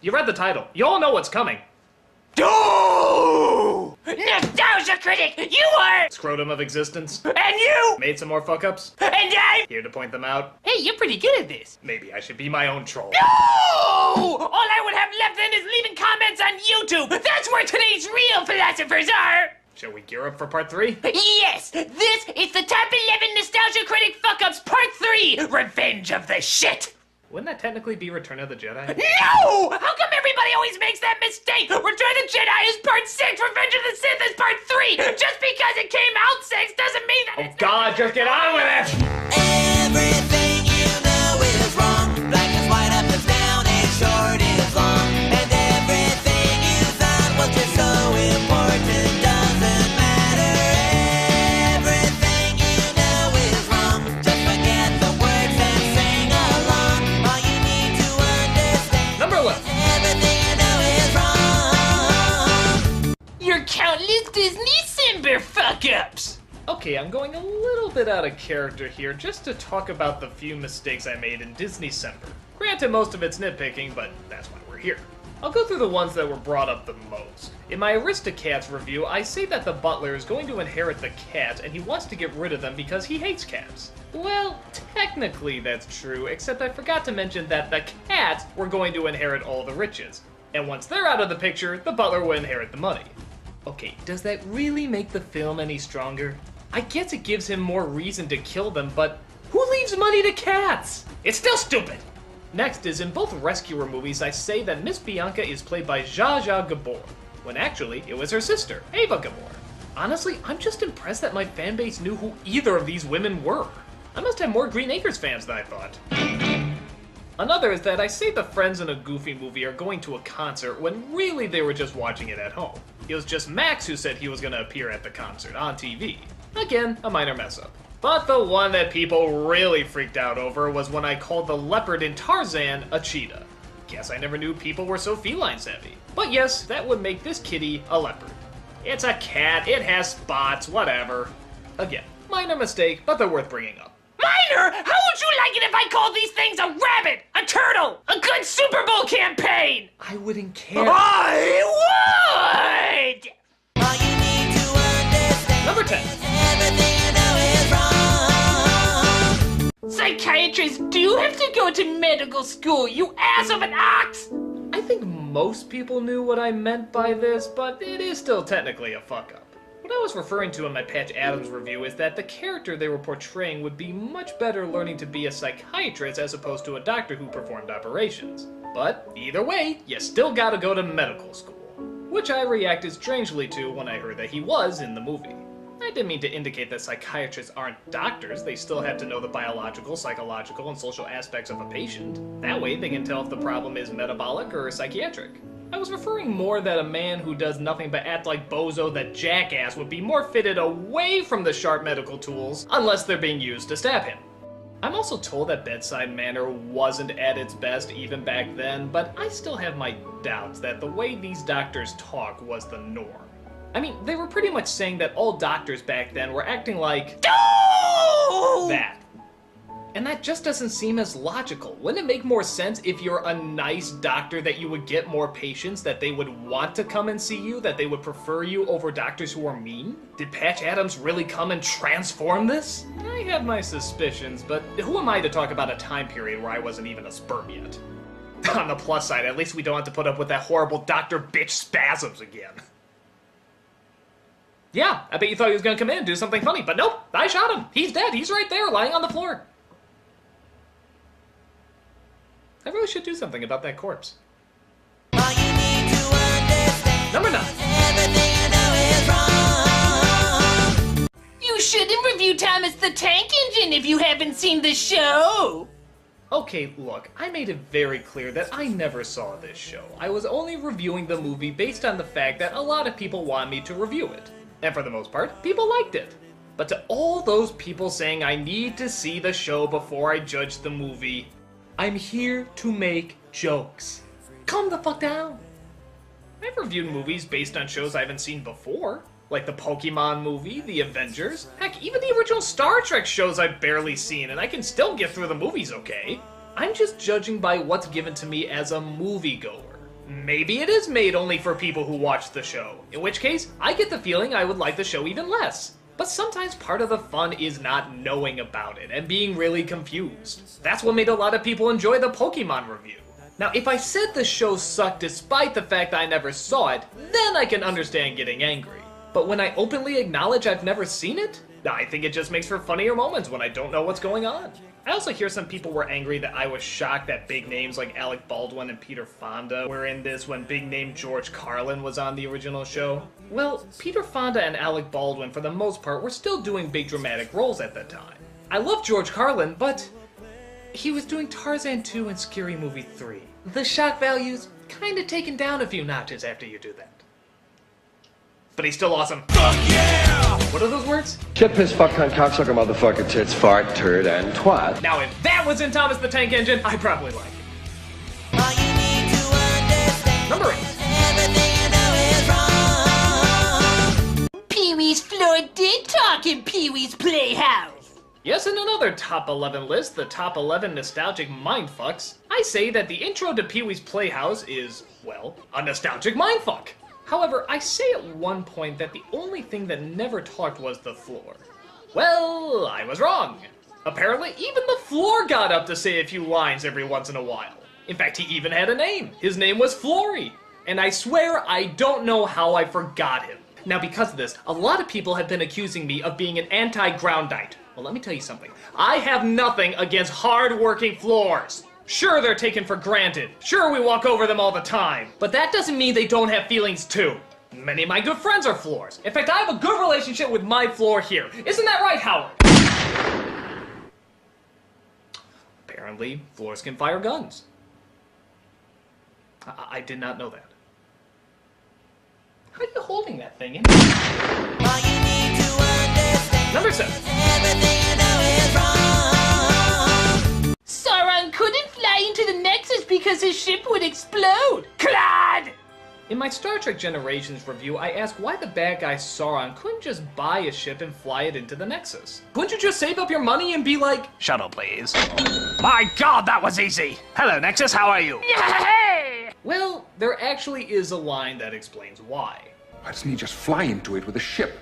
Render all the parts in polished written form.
You read the title. You all know what's coming. Oh! Nostalgia Critic, you are! Scrotum of existence. And you! Made some more fuck-ups. And I! Here to point them out. Hey, you're pretty good at this. Maybe I should be my own troll. No! All I would have left then is leaving comments on YouTube. That's where today's real philosophers are. Shall we gear up for part 3? Yes! This is the top 11 Nostalgia Critic fuck-ups part 3, Revenge of the Shit. Wouldn't that technically be Return of the Jedi? No! How come everybody always makes that mistake? Return of the Jedi is part 6, Revenge of the Sith is part 3. Just because it came out 6 doesn't mean that Oh God, just get on with it! Everything you know is wrong. Black is white, up is down, and short is long. And everything you thought was just so important doesn't matter. Everything you know is wrong. Just forget the words and sing along. All you need to understand. Number 11. Everything you know is wrong. your countless Disney Simber fuck-ups. Okay, I'm going a little bit out of character here just to talk about the few mistakes I made in Disney Semper. Granted, most of it's nitpicking, but that's why we're here. I'll go through the ones that were brought up the most. In my Aristocats review, I say that the butler is going to inherit the cat and he wants to get rid of them because he hates cats. Well, technically that's true, except I forgot to mention that the cats were going to inherit all the riches. And once they're out of the picture, the butler will inherit the money. Okay, does that really make the film any stronger? I guess it gives him more reason to kill them, but who leaves money to cats? It's still stupid! Next is, in both Rescuer movies, I say that Miss Bianca is played by Zsa Zsa Gabor, when actually it was her sister, Ava Gabor. Honestly, I'm just impressed that my fanbase knew who either of these women were. I must have more Green Acres fans than I thought. Another is that I say the friends in a Goofy movie are going to a concert when really they were just watching it at home. It was just Max who said he was going to appear at the concert on TV. Again, a minor mess up. But the one that people really freaked out over was when I called the leopard in Tarzan a cheetah. Guess I never knew people were so feline savvy. But yes, that would make this kitty a leopard. It's a cat, it has spots, whatever. Again, minor mistake, but they're worth bringing up. Minor? How would you like it if I called these things a rabbit, a turtle, a good Super Bowl campaign? I wouldn't care. I would! All you need to understand. Number 10. Everything you know is wrong. Psychiatrists do have to go to medical school, you ass of an ox! I think most people knew what I meant by this, but it is still technically a fuck-up. What I was referring to in my Patch Adams review is that the character they were portraying would be much better learning to be a psychiatrist as opposed to a doctor who performed operations. But either way, you still gotta go to medical school. Which I reacted strangely to when I heard that he was in the movie. I didn't mean to indicate that psychiatrists aren't doctors, they still have to know the biological, psychological, and social aspects of a patient. That way they can tell if the problem is metabolic or psychiatric. I was referring more that a man who does nothing but act like Bozo the Jackass would be more fitted away from the sharp medical tools, unless they're being used to stab him. I'm also told that bedside manner wasn't at its best even back then, but I still have my doubts that the way these doctors talk was the norm. I mean, they were pretty much saying that all doctors back then were acting like that. And that just doesn't seem as logical. Wouldn't it make more sense if you're a nice doctor that you would get more patients, that they would want to come and see you, that they would prefer you over doctors who are mean? Did Patch Adams really come and transform this? I have my suspicions, but who am I to talk about a time period where I wasn't even a sperm yet? On the plus side, at least we don't have to put up with that horrible doctor bitch spasms again. Yeah, I bet you thought he was gonna come in and do something funny, but nope, I shot him. He's dead, he's right there, lying on the floor. I really should do something about that corpse. All you need to understand. Number 9. Everything you know is wrong. You shouldn't review Thomas the Tank Engine if you haven't seen the show! Okay, look, I made it very clear that I never saw this show. I was only reviewing the movie based on the fact that a lot of people wanted me to review it. And for the most part, people liked it. But to all those people saying I need to see the show before I judge the movie, I'm here to make jokes. Calm the fuck down. I've reviewed movies based on shows I haven't seen before, like the Pokemon movie, the Avengers, heck, even the original Star Trek shows I've barely seen, and I can still get through the movies okay. I'm just judging by what's given to me as a moviegoer. Maybe it is made only for people who watch the show, in which case, I get the feeling I would like the show even less. But sometimes part of the fun is not knowing about it and being really confused. That's what made a lot of people enjoy the Pokemon review. Now, if I said the show sucked despite the fact I never saw it, then I can understand getting angry. But when I openly acknowledge I've never seen it, I think it just makes for funnier moments when I don't know what's going on. I also hear some people were angry that I was shocked that big names like Alec Baldwin and Peter Fonda were in this when big name George Carlin was on the original show. Well, Peter Fonda and Alec Baldwin for the most part were still doing big dramatic roles at that time. I love George Carlin, but he was doing Tarzan 2 and Scary Movie 3. The shock value's kinda taken down a few notches after you do that. But he's still awesome. Fuck yeah! What are those words? Shit, piss, fuck, cunt, cocksucker, motherfucker, tits, fart, turd, and twat. Now if that was in Thomas the Tank Engine, I'd probably like it. All you need to understand Number 8. everything you know is wrong. Pee-wee's floor did talk in Pee-wee's Playhouse. Yes, in another top 11 list, the top 11 nostalgic mindfucks, I say that the intro to Pee-wee's Playhouse is, well, a nostalgic mindfuck. However, I say at one point that the only thing that never talked was the floor. Well, I was wrong. Apparently, even the floor got up to say a few lines every once in a while. In fact, he even had a name. His name was Flory. And I swear I don't know how I forgot him. Now, because of this, a lot of people have been accusing me of being an anti-groundite. Well, let me tell you something. I have nothing against hard-working floors. Sure, they're taken for granted. Sure, we walk over them all the time. But that doesn't mean they don't have feelings too. Many of my good friends are floors. In fact, I have a good relationship with my floor here. Isn't that right, Howard? Apparently, floors can fire guns. I did not know that. How are you holding that thing in? All you need to understand Number 7. everything you know is wrong. Sauron couldn't fly into the Nexus because his ship would explode. Clad! In my Star Trek Generations review, I asked why the bad guy Sauron couldn't just buy a ship and fly it into the Nexus. Couldn't you just save up your money and be like, Shuttle, please. My God, that was easy. Hello, Nexus, how are you? Yay! well, there actually is a line that explains why. Why doesn't he just fly into it with a ship?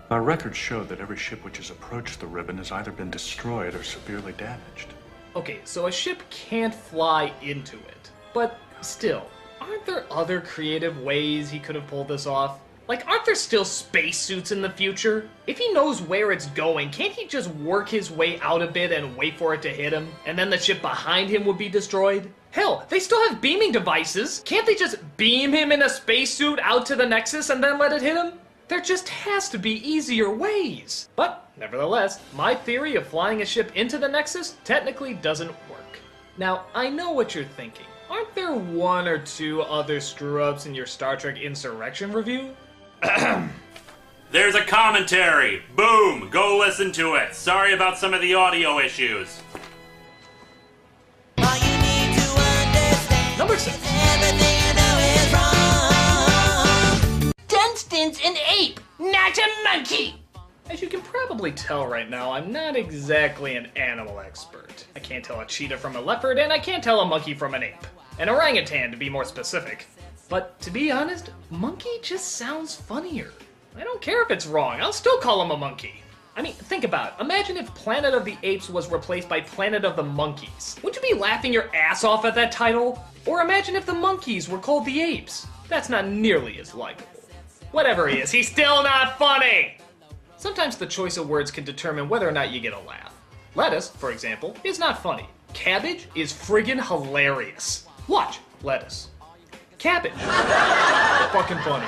Our records show that every ship which has approached the ribbon has either been destroyed or severely damaged. Okay, so a ship can't fly into it. But still, aren't there other creative ways he could have pulled this off? Like, aren't there still spacesuits in the future? If he knows where it's going, can't he just work his way out a bit and wait for it to hit him? And then the ship behind him would be destroyed? Hell, they still have beaming devices. Can't they just beam him in a spacesuit out to the Nexus and then let it hit him? There just has to be easier ways. But, nevertheless, my theory of flying a ship into the Nexus technically doesn't work. Now, I know what you're thinking. Aren't there one or two other screw-ups in your Star Trek Insurrection review? There's a commentary. Boom! Go listen to it. Sorry about some of the audio issues. All you need to understand Number 6. everything you know is wrong. Dunstan's an ape, not a monkey. As you can probably tell right now, I'm not exactly an animal expert. I can't tell a cheetah from a leopard, and I can't tell a monkey from an ape. An orangutan, to be more specific. But to be honest, monkey just sounds funnier. I don't care if it's wrong, I'll still call him a monkey. I mean, think about it. Imagine if Planet of the Apes was replaced by Planet of the Monkeys. Wouldn't you be laughing your ass off at that title? Or imagine if the monkeys were called the apes. That's not nearly as likable. Whatever he is, he's still not funny! Sometimes the choice of words can determine whether or not you get a laugh. Lettuce, for example, is not funny. Cabbage is friggin' hilarious. Watch, lettuce. Cabbage. Fucking funny.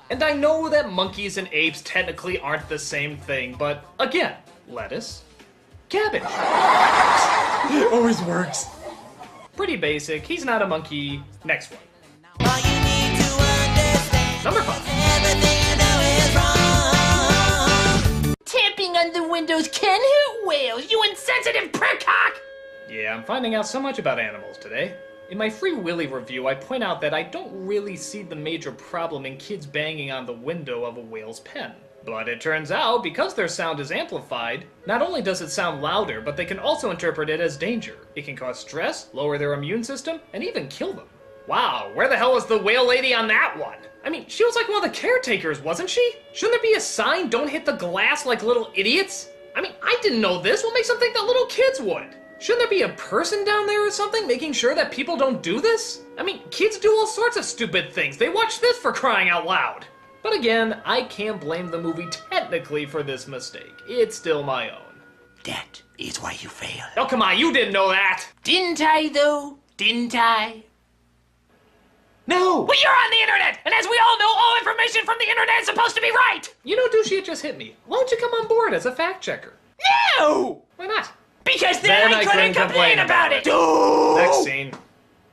And I know that monkeys and apes technically aren't the same thing, but again, lettuce, cabbage. Always works. Pretty basic, he's not a monkey. Next one. All you need to understand Number 5. everything you know is wrong. Tapping on the windows can hurt whales, you insensitive prickcock! Yeah, I'm finding out so much about animals today. In my Free Willy review, I point out that I don't really see the major problem in kids banging on the window of a whale's pen. But it turns out, because their sound is amplified, not only does it sound louder, but they can also interpret it as danger. It can cause stress, lower their immune system, and even kill them. Wow, where the hell was the whale lady on that one? I mean, she was like one of the caretakers, wasn't she? Shouldn't there be a sign, don't hit the glass like little idiots? I mean, I didn't know this. What makes them think that little kids would? Shouldn't there be a person down there or something making sure that people don't do this? I mean, kids do all sorts of stupid things. They watch this for crying out loud. But again, I can't blame the movie technically for this mistake. It's still my own. That is why you failed. Oh, come on, you didn't know that. Didn't I, though? Didn't I? No! Well, you're on the internet, and as we all know, all information from the internet is supposed to be right! You know, Douchey, it just hit me. Why don't you come on board as a fact checker? No! Why not? Because then I couldn't complain about it! Next scene.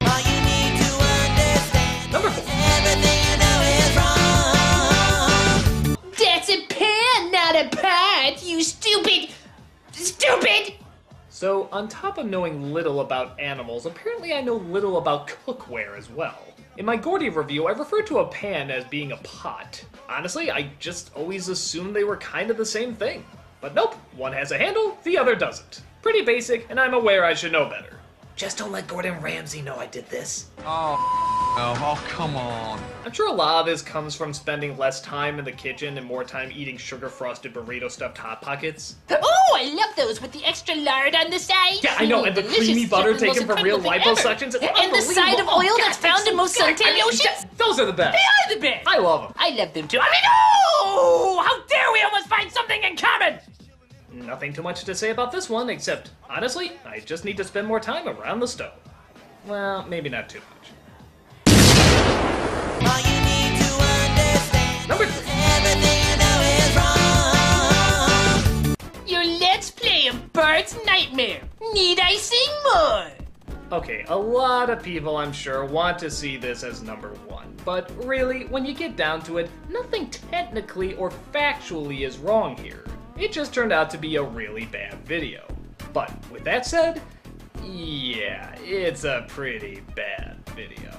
All you need to understand Number 4. everything you know is wrong. That's a pan, not a pot, you stupid... Stupid! So, on top of knowing little about animals, apparently I know little about cookware as well. In my Gordy review, I referred to a pan as being a pot. Honestly, I just always assumed they were kind of the same thing. But nope, one has a handle, the other doesn't. Pretty basic, and I'm aware I should know better. Just don't let Gordon Ramsay know I did this. Oh, come on. I'm sure a lot of this comes from spending less time in the kitchen and more time eating sugar-frosted burrito-stuffed Hot Pockets. Oh, I love those with the extra lard on the side. Yeah, I know, and the creamy butter taken from real liposuctions. And the side of oil that's found in most suntan lotions. Those are the best. They are the best. I love them. I love them too. I mean, oh! How dare we almost find something in common! Nothing too much to say about this one, except, honestly, I just need to spend more time around the stove. Well, maybe not too much. All you need to understand Number 3. everything you know is wrong. Your Let's Play of Bart's Nightmare. Need I sing more? Okay, a lot of people, I'm sure, want to see this as number 1. But really, when you get down to it, nothing technically or factually is wrong here. It just turned out to be a really bad video. But with that said, yeah, it's a pretty bad video.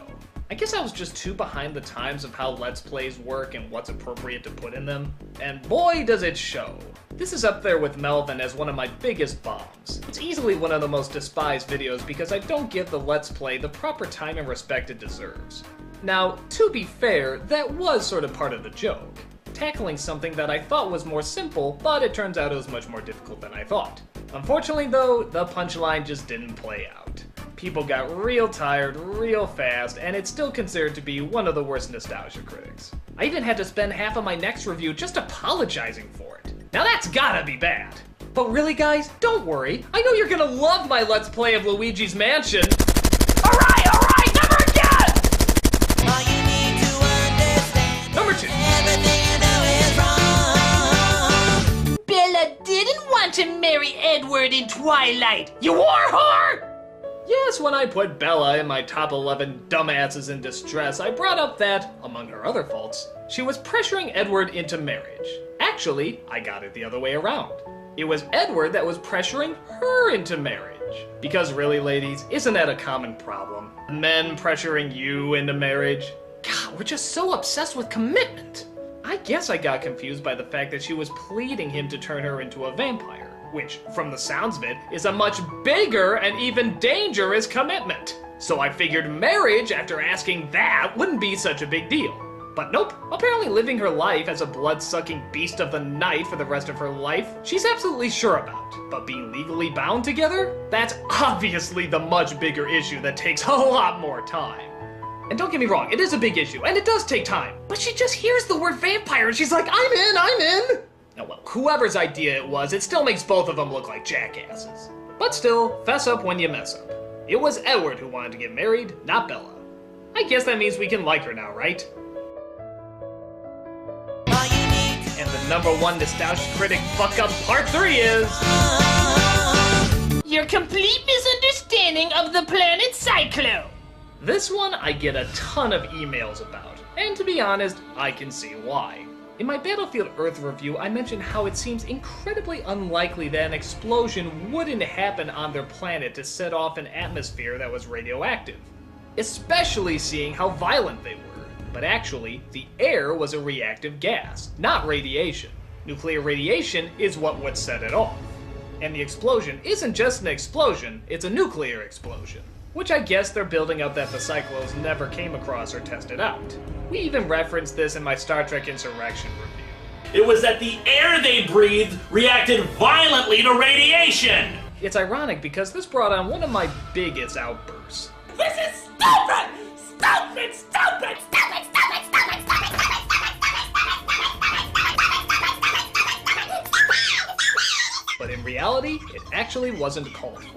I guess I was just too behind the times of how Let's Plays work and what's appropriate to put in them, and boy does it show. This is up there with Melvin as one of my biggest bombs. It's easily one of the most despised videos because I don't give the Let's Play the proper time and respect it deserves. Now, to be fair, that was sort of part of the joke. Tackling something that I thought was more simple, but it turns out it was much more difficult than I thought. Unfortunately though, the punchline just didn't play out. People got real tired real fast, and it's still considered to be one of the worst nostalgia critics. I even had to spend half of my next review just apologizing for it. Now that's gotta be bad. But really guys, don't worry. I know you're gonna love my Let's Play of Luigi's Mansion. Alright, never again! All you need to understand Number 2. everything you know is wrong. Bella didn't want to marry Edward in Twilight. You war whore! Yes, when I put Bella in my top 11 dumbasses in distress, I brought up that, among her other faults, she was pressuring Edward into marriage. Actually, I got it the other way around. It was Edward that was pressuring her into marriage. Because really, ladies, isn't that a common problem? Men pressuring you into marriage? God, we're just so obsessed with commitment. I guess I got confused by the fact that she was pleading him to turn her into a vampire. Which, from the sounds of it, is a much bigger and even dangerous commitment. So I figured marriage, after asking that, wouldn't be such a big deal. But nope, apparently living her life as a blood-sucking beast of the night for the rest of her life, she's absolutely sure about. But being legally bound together? That's obviously the much bigger issue that takes a lot more time. And don't get me wrong, it is a big issue, and it does take time. But she just hears the word vampire and she's like, I'm in! Oh well, whoever's idea it was, it still makes both of them look like jackasses. But still, fess up when you mess up. It was Edward who wanted to get married, not Bella. I guess that means we can like her now, right? All you need to And the number 1 nostalgia critic fuck-up part 3 is... Your complete misunderstanding of the planet Cyclo. This one I get a ton of emails about, and to be honest, I can see why. In my Battlefield Earth review, I mentioned how it seems incredibly unlikely that an explosion wouldn't happen on their planet to set off an atmosphere that was radioactive. Especially seeing how violent they were. But actually, the air was a reactive gas, not radiation. Nuclear radiation is what would set it off. And the explosion isn't just an explosion, it's a nuclear explosion. which I guess they're building up that the Cyclos never came across or tested out. We even referenced this in my Star Trek Insurrection review. It was that the air they breathed reacted violently to radiation! It's ironic because this brought on one of my biggest outbursts. This is stupid! Stupid! Stupid! Stupid! Stupid! Stupid! Stupid! But in reality, it actually wasn't called for.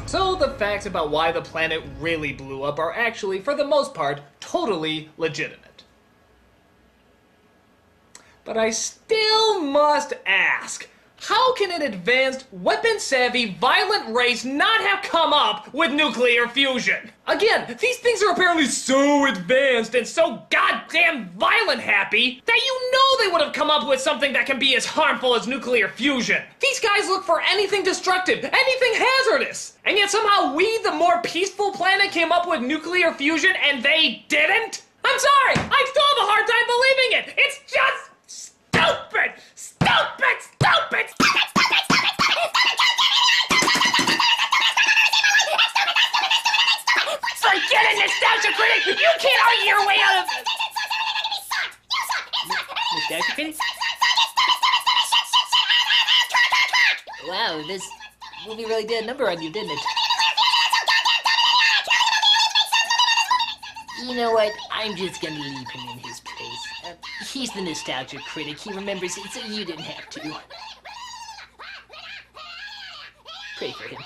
So the facts about why the planet really blew up are actually, for the most part, totally legitimate. But I still must ask, how can an advanced, weapon-savvy, violent race not have come up with nuclear fusion? Again, these things are apparently so advanced and so goddamn violent happy that you know they would have come up with something that can be as harmful as nuclear fusion. These guys look for anything destructive, anything hazardous. And yet somehow we, the more peaceful planet, came up with nuclear fusion and they didn't? I'm sorry, I still have a hard time believing it. It's just stupid! Stupid! Stupid! Forget it, Nostalgia Critic! You can't argue your way out of... Nostalgia Critic? Wow, this movie really did a number on you, didn't it? You know what? I'm just gonna leave him in his place. He's the Nostalgia Critic. He remembers it, so you didn't have to. Pray for him.